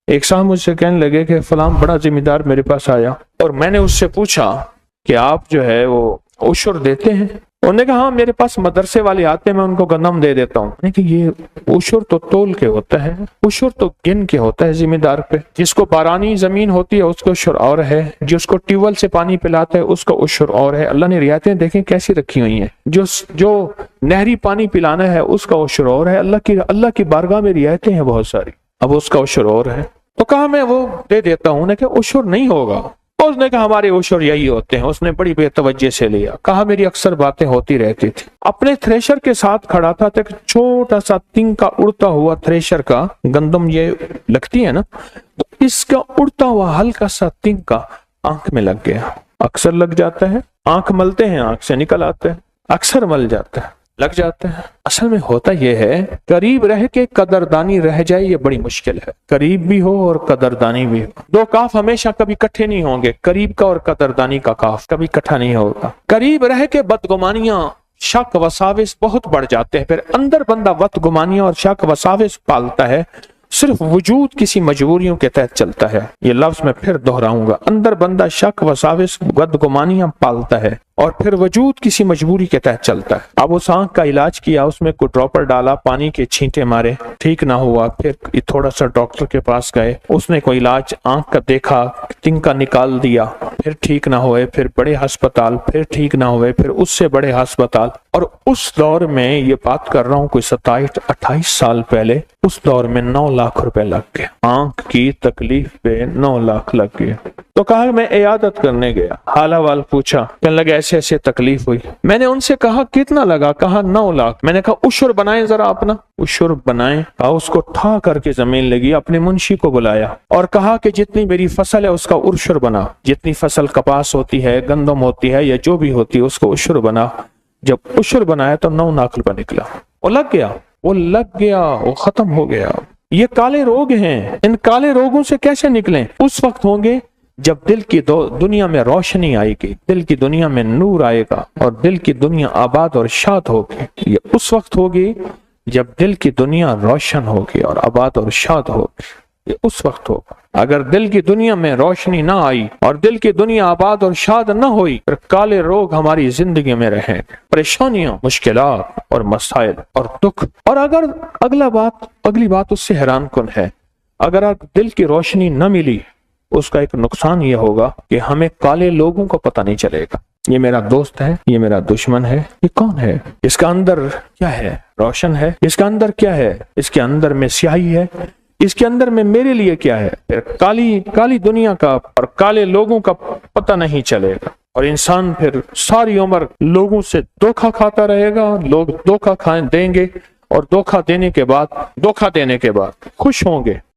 ایک صاحب مجھ سے کہنے لگے کہ فلاں بڑا ذمہ دار میرے پاس آیا اور میں نے اس سے پوچھا کہ آپ جو ہے وہ عشر دیتے ہیں؟ انہوں نے کہا ہاں میرے پاس مدرسے والے آتے ہیں، میں ان کو گندم دے دیتا ہوں۔ میں نے کہا یہ عشر تو تول کے ہوتا ہے، عشر تو گن کے ہوتا ہے ذمہ دار پہ۔ جس کو بارانی زمین ہوتی ہے اس کو عشر اور ہے، جس کو ٹیوب ویل سے پانی پلاتا ہے اس کا عشر اور ہے۔ اللہ نے رعایتیں دیکھیں کیسی رکھی ہوئی ہیں، جو نہری پانی پلانا ہے اس کا عشر اور ہے۔ اللہ کی بارگاہ میں رعایتیں ہیں بہت ساری، اب اس کا عشر اور ہے۔ تو کہا میں وہ دے دیتا ہوں۔ نے کہا عشر نہیں ہوگا۔ اس نے کہا ہمارے عشر یہی ہوتے ہیں۔ اس نے بڑی بے توجہ سے لیا، کہا میری اکثر باتیں ہوتی رہتی تھی۔ اپنے تھریشر کے ساتھ کھڑا تھا، تو ایک چھوٹا سا تنکا اڑتا ہوا تھریشر کا، گندم یہ لگتی ہے نا، تو اس کا اڑتا ہوا ہلکا سا تنکا آنکھ میں لگ گیا۔ اکثر لگ جاتا ہے، آنکھ ملتے ہیں آنکھ سے نکل آتے ہیں، اکثر مل جاتا ہے، لگ جاتا ہے۔ اصل میں ہوتا یہ ہے قریب رہ کے قدردانی رہ جائے، یہ بڑی مشکل ہے۔ قریب بھی ہو اور قدردانی بھی ہو، دو کاف ہمیشہ کبھی کٹھے نہیں ہوں گے۔ قریب کا اور قدردانی کا کاف کبھی کٹھا نہیں ہوگا۔ قریب رہ کے بدگمانیاں، شک وساوس بہت بڑھ جاتے ہیں، پھر اندر بندہ بدگمانیاں اور شک وساوس پالتا ہے، صرف وجود کسی مجبوریوں کے تحت چلتا ہے۔ یہ لفظ میں پھر دہراؤں گا، اندر بندہ شک وساوس بدگمانیاں پالتا ہے اور پھر وجود کسی مجبوری کے تحت چلتا ہے۔ اب اس آنکھ کا علاج کیا، اس میں کوئی ڈراپر ڈالا، پانی کے چھینٹے مارے، ٹھیک نہ ہوا، پھر تھوڑا سا ڈاکٹر کے پاس گئے، اس نے کوئی علاج آنکھ کا دیکھا، تنکا نکال دیا، پھر ٹھیک نہ ہوئے، پھر بڑے ہسپتال، پھر ٹھیک نہ ہوئے، پھر اس سے بڑے ہسپتال۔ اور اس دور میں یہ بات کر رہا ہوں کوئی 27-28 سال پہلے، اس دور میں 9 لاکھ روپے لگ گئے، آنکھ کی تکلیف پہ 9 لاکھ لگ گئے۔ تو کہا میں عیادت کرنے گیا، حال احوال پوچھا، کہنے لگا ایسے ایسے تکلیف ہوئی۔ میں نے ان سے کہا کتنا لگا؟ کہا 9 لاکھ۔ میں نے کہا عشر بنائیں ذرا اپنا، عشر بنائیں۔ کہا اس کو ٹھا کر کے زمین لگی، اپنے منشی کو بلایا اور کہا کہ جتنی میری فصل ہے اس کا عشر بنا، جتنی فصل کپاس ہوتی ہے، گندم ہوتی ہے یا جو بھی ہوتی ہے اس کو عشر بنا۔ جب عشر بنایا تو 9 لاکھ روپے نکلا۔ وہ لگ گیا، وہ ختم ہو گیا۔ یہ کالے روگ ہیں، ان کالے روگوں سے کیسے نکلیں؟ اس وقت ہوں گے جب دل کی دنیا میں روشنی آئے گی، دل کی دنیا میں نور آئے گا اور دل کی دنیا آباد اور شاد ہوگی۔ یہ اس وقت ہوگی جب دل کی دنیا روشن ہوگی اور آباد اور شاد ہوگی، یہ اس وقت ہوگا۔ اگر دل کی دنیا میں روشنی نہ آئی اور دل کی دنیا آباد اور شاد نہ ہوئی، پھر کالے روگ ہماری زندگی میں رہیں گے، پریشانیاں، مشکلات اور مسائل اور دکھ۔ اور اگر اگلی بات اس سے حیران کن ہے، اگر دل کی روشنی نہ ملی، اس کا ایک نقصان یہ ہوگا کہ ہمیں کالے لوگوں کو پتہ نہیں چلے گا، یہ میرا دوست ہے، یہ میرا دشمن ہے، یہ کون ہے، اس کا اندر کیا ہے، روشن ہے، اس کا اندر کیا ہے، اس کے اندر میں سیاہی ہے، اس کے اندر میں میرے لیے کیا ہے۔ پھر کالی دنیا کا اور کالے لوگوں کا پتہ نہیں چلے گا، اور انسان پھر ساری عمر لوگوں سے دھوکہ کھاتا رہے گا۔ لوگ دھوکہ دیں گے اور دھوکہ دینے کے بعد خوش ہوں گے،